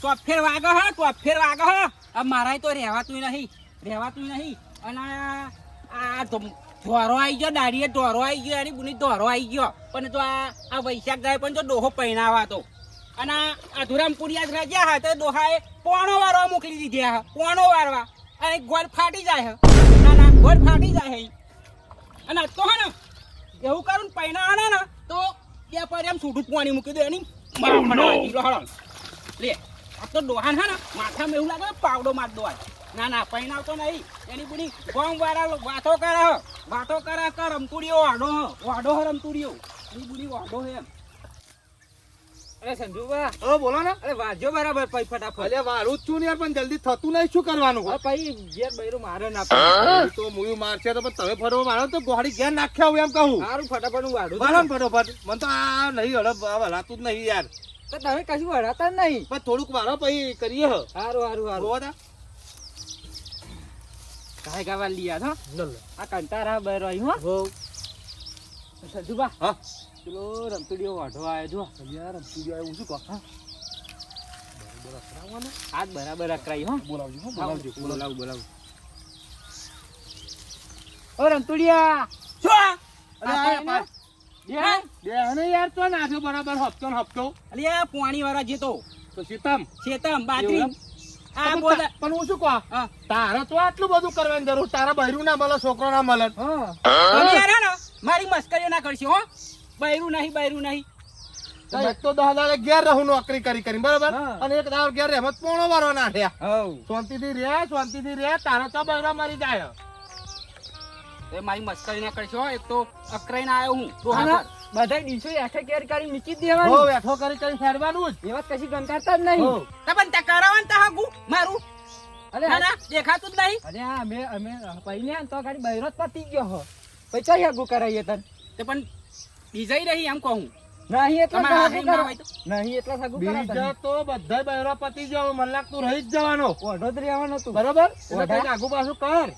ચોફેર વાગે હ ચોફેર વાગે હ આ મારાય તો રહેવાતું નહીં અને આ ધોરો આવી ગયો દાડીએ ધોરો આવી ગયો એની બુની ધોરો આવી ગયો પણ તો આ વૈશાખ જાય પણ તો ડોહો પહેણાવા તો અને આ ધુરામપુરિયા જ રજા હા તો ડોહાએ પોણો વારવા મોકલી દીધી હા પોણો વારવા અને ગોળ ફાટી જાય ના ગોળ ફાટી જાય અને તો હે ને એવું કરું પહેણાવાના ને તો બે પર એમ છૂટું પાણી મૂકી દે એની લે આ તો ડોહાન હે ને માથામાં એવું લાગે પાવડો માર દો ના પહેણાવતો નહીં એની બધી ગોમ વાળા વાતો કરે કે રમતુડીઓ વાડો રમતુડીઓ એની બધી વાડો હે એમ અરે સંજુબા ઓ બોલો ને અરે વાજો બરાબર પૈ ફટાફટ અરે વારું જ છું ને યાર પણ જલ્દી થતું નહીં શું કરવાનું હવે પૈ ઘેર બૈરું મારે ના તો મુયું મારશે તો પણ તમે ફરવા મારો તો ગોળી ઘેર નાખ્યા હું એમ કહું સારું ફટાફટ હું વાડું બોલો ને ફટોફટ મને તો આ નહીં હલાતું જ નહીં યાર તો તમે કશું વળાતા જ નહીં પણ થોડુંક મારો પછી કરીએ સારું કાંઈ ગાવા લીયા છો આ કંટારા બરો અહીં હો સંજુબા હા પેલો રમતુડીઓ વાઢો આવ્યો જો યાર રમતુડીઓ આવ્યો શું કહો હા આજ બરાબર અકરાઈ હો બોલાવજો ઓ રમતુડિયા શું અરે યાર તો નાખ્યો બરાબર હપ્તો અલ્યા પાણી વાળા જેતો તો સીતમ બાજરી આ બોલ પણ હું શું કહું તારે તો આટલું બધું કરવાની જરૂર તારા બૈરું ના મળે છોકરો ના મળે મારી મસ્કરીઓ ના કરશો હો બૈરું નહીં એક તો 10 દાડે ઘેર રહું નોકરી કરી બરાબર અને એક દાડો ઘેર રહેમત પોણો વારો નાખ્યા શાંતિથી રહ્યા તારા તો બૈરા મરી જાય એ મારી મસ્કરી ના કરશો એક તો અકરાઈ ના આવ્યો હું બધા ડીશો આખે કેર કરી મૂકી દેવાનું હો બેઠો કરી ફેરવાનું જ એવા કશી ગંટાતા જ નહીં તબન તે કરાવન તા હગુ મારું અરે ના દેખાતું જ નહીં અરે અમે પૈને તો ગાડી બૈરો જ પતી ગયો હો પૈસા હગુ કરાઈએ તન તે પણ બીજાઈ રહી એમ કહું નહીં એટલા હગુ કરો નહીં એટલા હગુ કરો બીજા તો બધા બૈરો પતી ગયો મને લાગતું રહી જ જવાનો ઓઢો જ રહેવાનો તું બરાબર એટલે કઈ આગુ પાછું કર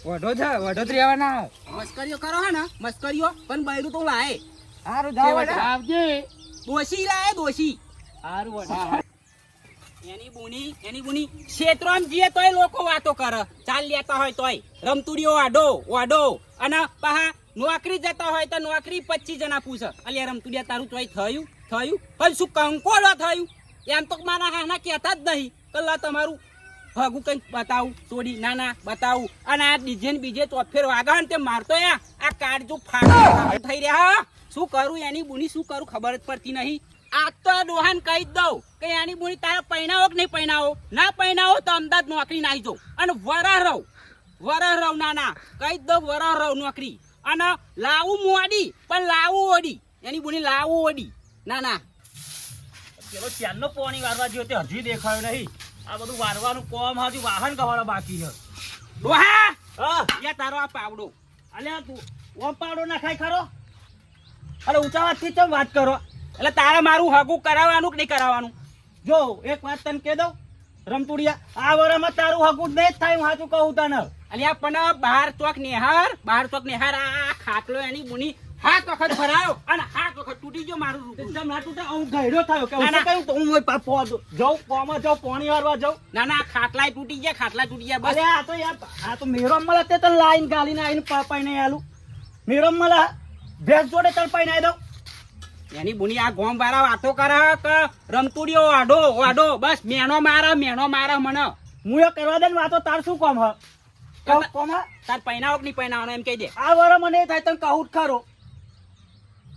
ઓઢો જ રહેવાના મસ્કરીઓ કરો હે ને મસ્કરીઓ પણ બૈરું તો લાય હારું જાવ આવજે દોશી લાય દોશી હારું ઓઢા એની બુની ક્ષેત્રમાં જીએ તોય લોકો વાતો કરે ચાલ લેતા હોય તોય રમતુડીઓ વાડો અને પાહા નોકરી જતા હોય તો નોકરી 25 જણા પૂછે અલ્યા રમતુડિયા તારું તોય થયું પણ શું કંકોળો થયું એમ તો મારા હાના કહેતા જ નહીં કલ્લા તમારું હગું કઈ બતાવું છોડી ના બતાવું અને આ ડીજે બીજે ચોફેર વાગા ને તે મારતો આ કાળજુ ફાટ થઈ રહ્યા શું કરું એની બુની શું કરું ખબર જ પડતી નહીં આ તો ડોહાન કહી દઉં કે એની બુની તારા પૈણાવો કે નહીં પૈણાવો ના પૈણાવો તો અમદાવાદ નોકરી નાખી દો અને વરહ રહું ના કહી દઉં વરહ રહું નોકરી અને લાવું મોડી પણ લાવું ઓડી એની બુની લાવું ઓડી ના પેલો ચાંદનો પાણી વારવા જ્યો તે હજી દેખાયો નહીં આ બધું વારવાનું કોમ હજુ વાહન કવાળો બાકી છે ડોહા યા તારો આ પાવડો અલ્યા તું ઓમ પાવડો ના ખાય ખરો અરે ઊંચા વાતથી ચમ વાત કરો એટલે તારે મારું હગું કરાવવાનું કે નહીં કરાવવાનું જો એક વાત તને કહી દઉં રમતુડિયા આ વરામાં તારું હગું જ નહીં થાય હું સાચું કહું તને અલ્યા પણ બહાર ચોક નિહાર આ ખાટલો એની બુની 7 વખત ભરાયો અને 7 વખત તૂટી ગયો મારું રૂપ ના તૂટે હું ગયડો થયો કે હું કહ્યું તો હું જાઉં કોમાં જાઉં પાણી વારવા જાઉં ના ખાટલા તૂટી ગયા બસ આ તો મેરમ મળે તે તને લાઈન ગાલીને આવીને પાઈને આલું મેરમ મળે ભેંસ જોડે તને પાઈને આવી દઉં એની બુની આ ગોમ વાળા વાતો કરે કે રમતુડીઓ વાડો બસ મેણો મારે મને હું એ કરવા દે ને વાતો તાર શું કોમ હ તાર પૈણાવો કે નહીં પૈણાવાનો એમ કહી દે આ વર મને થાય તને કહું ખરો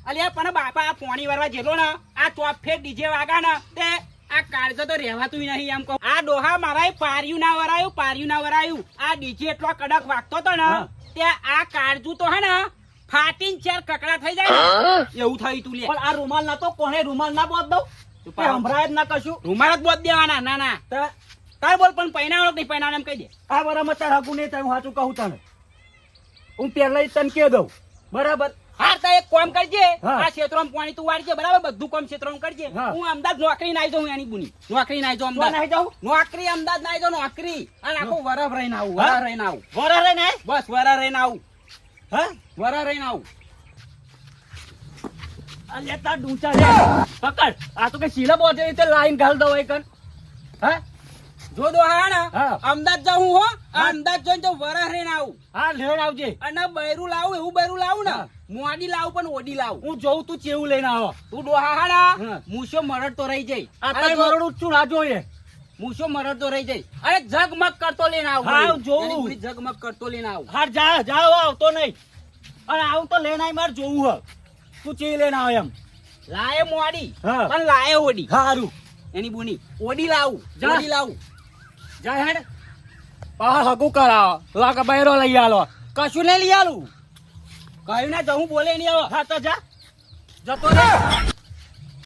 અલ્યા પણ બાપા આ પોણી વારવા જેલો ને આ ચોફેર ડીજે વાગા ને તે આ કાળજો તો રહેવાતું નહીં એમ કહું આ ડોહા મારા પાર્યું ના વરાયું આ ડીજે એટલો કડક વાગતો તો ને તે આ કાળજુ તો હે ને ફાટીને ચાર કકડા થઈ જાય એવું થયું તું લે પણ આ રૂમાલ ના તો કોને રૂમાલ ના બોધ દઉં સંભળાય જ ના કશું રૂમાલ જ બોધ દેવાના ના તાર બોલ પણ પૈણાવાનો કે નહીં પૈણાવાનો એમ કહી દે આ વરામાં તાર હગું નહીં થાય હું સાચું કહું તને હું પહેલા તને કહી દઉં બરાબર હાર તા એક કામ કરજે આ ક્ષેત્રમાં પાણી તું વાળજે બરાબર બધું કામ ક્ષેત્રમાં કરજે હું અમદાવાદ નોકરી નાઈ જાઉં એની બુની નોકરી નાઈ જાઉં અમદાવાદ નોકરી અમદાવાદ નાઈ જાઉં નોકરી અને આખું વરહ રહીને આવું બસ વરહ રહીને આવું અલ્યા તાર ડૂચા રે પકડ આ તો કે શીલા બોજે રીતે લાઈન ઘાલ દો એકન હે જો દોહાણ હા. અમદાવાદ જાઉં હો અમદાવાદ જોઈને તો વરસ રહીને આવું હા લેણ આવજે અને બૈરું લાવું એવું બૈરું લાવું ને હા. મોડી લાવું પણ ઓડી લાવું હું જોઉં તું ચેવું લઈને આવો તું ડોહાણા હા. મૂછો મરડ તો રહી જાય આ અરે તાઈ જો- મરડું છું ના જોઈએ મૂછો મરડ તો રહી જાય અરે ઝગમગ કરતો લઈને આવું હા, બૈરું. જોઉં. એની પૂરી ઝગમગ કરતો લઈને આવું હાર જા જાવ આવતો નહીં અને આવું તો લેણ આઈ માર જોવું હ તું ચે લઈને આવ એમ લાયે મોડી હા. પણ લાયે ઓડી હારું એની બુની ઓડી લાવું જા. ઓડી લાવું જા હેડ પહાડ હગું કરાવો લાગ બૈરો લઈ આલો કશું નહીં લઈ આલું કહ્યું ના જવું બોલે નહીં હવે હા તો જા જતો રે